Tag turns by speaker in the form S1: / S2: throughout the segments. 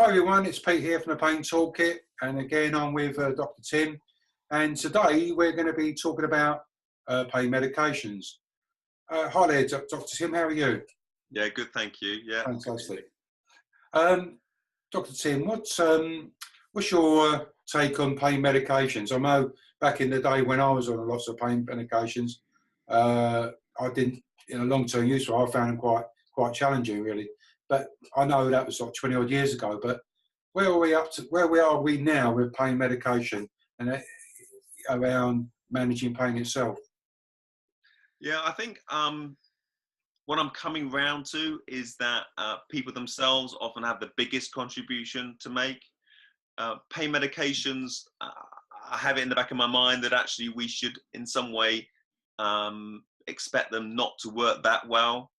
S1: Hi everyone, it's Pete here from the Pain Toolkit, and again I'm with Dr. Tim, and today we're going to be talking about pain medications. Hi there, Dr. Tim, how are you?
S2: Yeah, good, thank you. Yeah,
S1: fantastic. Dr. Tim, what's your take on pain medications? I know back in the day when I was on lots of pain medications, I didn't, in a long-term use, I found them quite challenging, really. But I know that was like 20 odd years ago. But where are we now with pain medication and around managing pain itself?
S2: Yeah, I think what I'm coming round to is that people themselves often have the biggest contribution to make. Pain medications, I have it in the back of my mind that actually we should in some way expect them not to work that well.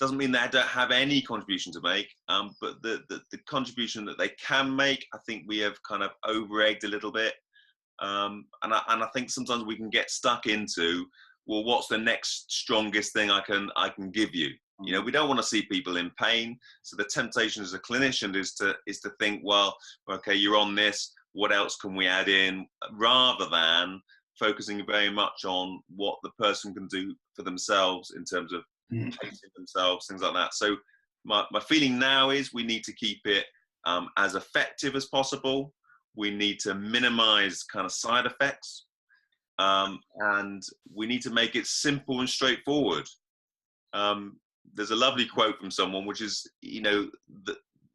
S2: Doesn't mean that I don't have any contribution to make, but the contribution that they can make, I think we have kind of over-egged a little bit. And I think sometimes we can get stuck into, well, what's the next strongest thing I can give you? You know, we don't want to see people in pain. So the temptation as a clinician is to think, well, okay, you're on this, what else can we add in? Rather than focusing very much on what the person can do for themselves in terms of pacing themselves, things like that. So my feeling now is we need to keep it as effective as possible. We need to minimize kind of side effects. And we need to make it simple and straightforward. There's a lovely quote from someone, which is, you know,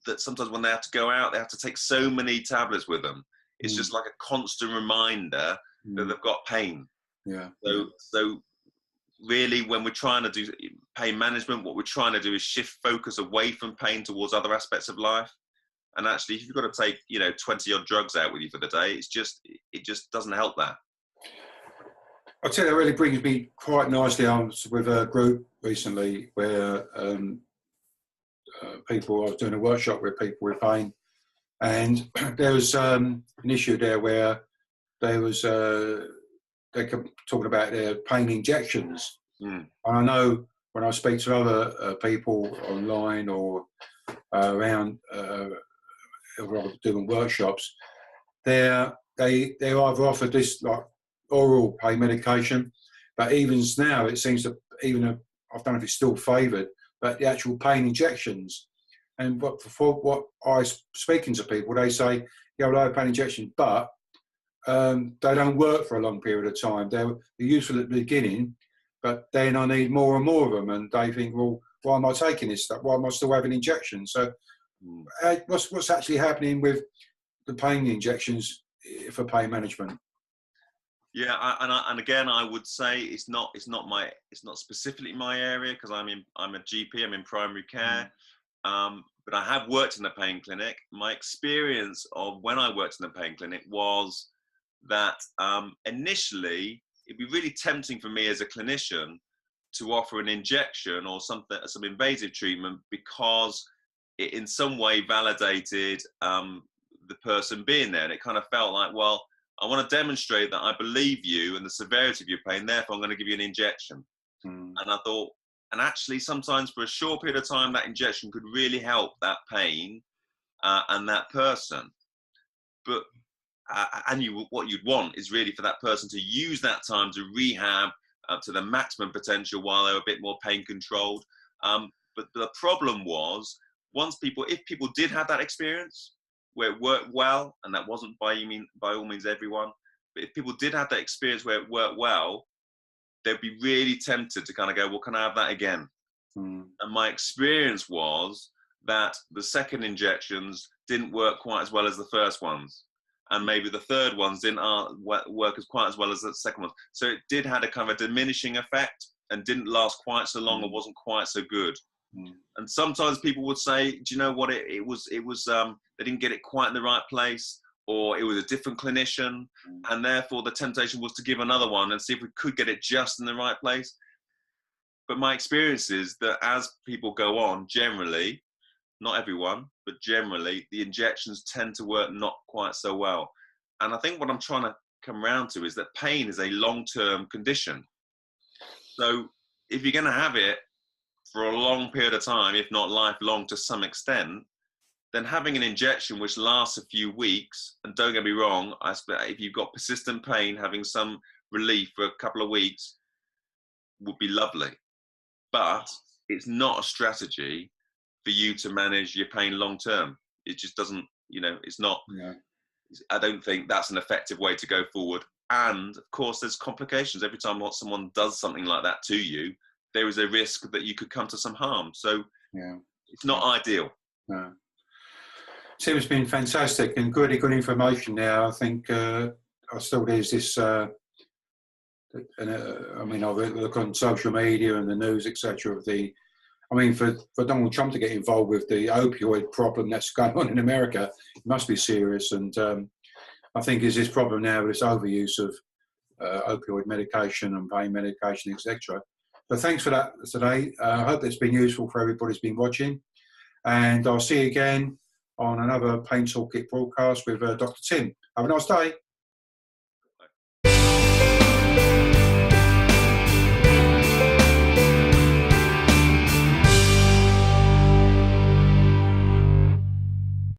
S2: that sometimes when they have to go out, they have to take so many tablets with them. It's just like a constant reminder that they've got pain.
S1: Yeah.
S2: So really, when we're trying to do pain management, what we're trying to do is shift focus away from pain towards other aspects of life. And actually, if you've got to take, 20 odd drugs out with you for the day, it just doesn't help that.
S1: I'll tell you, that really brings me quite nicely. I was with a group recently where I was doing a workshop with people with pain, and there was an issue there where they kept talking about their pain injections. And I know when I speak to other people online or around doing workshops, they're either offered this like oral pain medication, but even now it seems that I don't know if it's still favoured, but the actual pain injections. And for what I speaking to people, they say, yeah, well, I have pain injections, but they don't work for a long period of time. They're useful at the beginning, but then I need more and more of them, and they think, well, why am I taking this stuff? Why am I still having injections? So what's actually happening with the pain injections for pain management?
S2: Yeah, and again, I would say it's not specifically my area because I'm a GP. I'm in primary care, but I have worked in a pain clinic. My experience of when I worked in a pain clinic was that initially it'd be really tempting for me as a clinician to offer an injection or some invasive treatment because it in some way validated the person being there, and it kind of felt like, well, I want to demonstrate that I believe you and the severity of your pain, therefore I'm going to give you an injection. And I thought, and actually sometimes for a short period of time, that injection could really help that pain and that person. But, what you'd want is really for that person to use that time to rehab to the maximum potential while they're a bit more pain controlled. But the problem was, if people did have that experience, where it worked well, and that wasn't by all means everyone, but if people did have that experience where it worked well, they'd be really tempted to kind of go, well, can I have that again? And my experience was that the second injections didn't work quite as well as the first ones, and maybe the third ones didn't work quite as well as the second ones. So it did have a kind of a diminishing effect and didn't last quite so long, or wasn't quite so good. And sometimes people would say, do you know what, it was they didn't get it quite in the right place, or it was a different clinician, and therefore the temptation was to give another one and see if we could get it just in the right place. But my experience is that as people go on, generally, not everyone, but generally, the injections tend to work not quite so well. And I think what I'm trying to come around to is that pain is a long-term condition. So if you're going to have it for a long period of time, if not lifelong to some extent, then having an injection which lasts a few weeks, and don't get me wrong, if you've got persistent pain, having some relief for a couple of weeks would be lovely. But it's not a strategy for you to manage your pain long term. It just doesn't, it's not.
S1: Yeah.
S2: I don't think that's an effective way to go forward. And of course, there's complications. Every time someone does something like that to you, there is a risk that you could come to some harm. So it's not ideal.
S1: No. Tim, it's been fantastic and good information now. I think there's this, I mean, I've looked on social media and the news, etc. For Donald Trump to get involved with the opioid problem that's going on in America, it must be serious. And I think there's this problem now with this overuse of opioid medication and pain medication, etc. So thanks for that today. I hope it's been useful for everybody who's been watching. And I'll see you again on another Pain Toolkit broadcast with Dr. Tim. Have a nice day.